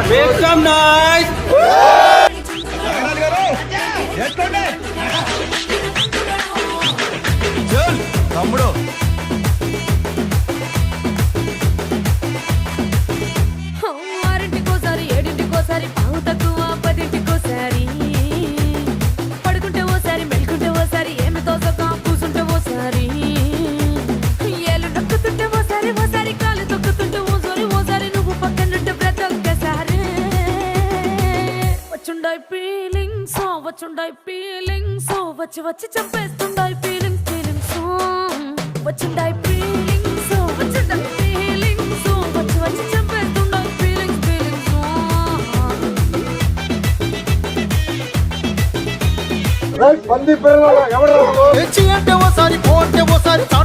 Make some noise. తమ్ముడు ఆరింటికోసారి ఏడింటికోసారి పావు తక్కువ 10ంటికోసారి పడుకుంటే ఓసారి మెలుకుంటే ఓసారి ఏమి తోసక కూసుంటే ఓసారి ఏళ్ళు నొక్కుతుంటే ఓసారి ఓసారి కాలు తొక్కుతుంటే ఓసారి నువ్వు పక్కనుంటే బ్రతొక్కసారి వచ్చుండాయి ఫీలింగ్స్ వచ్చి వచ్చి చంపేస్తుండాయి ఫీలింగ్స్ వచ్చుండాయి ఫీలింగ్స్ వచ్చి వచ్చి చంపేస్తుండాయి ఫీలింగ్స్ పంది పిల్లలు ఎవరు తెచ్చి అంటే ఓసారి పోతే ఓసారి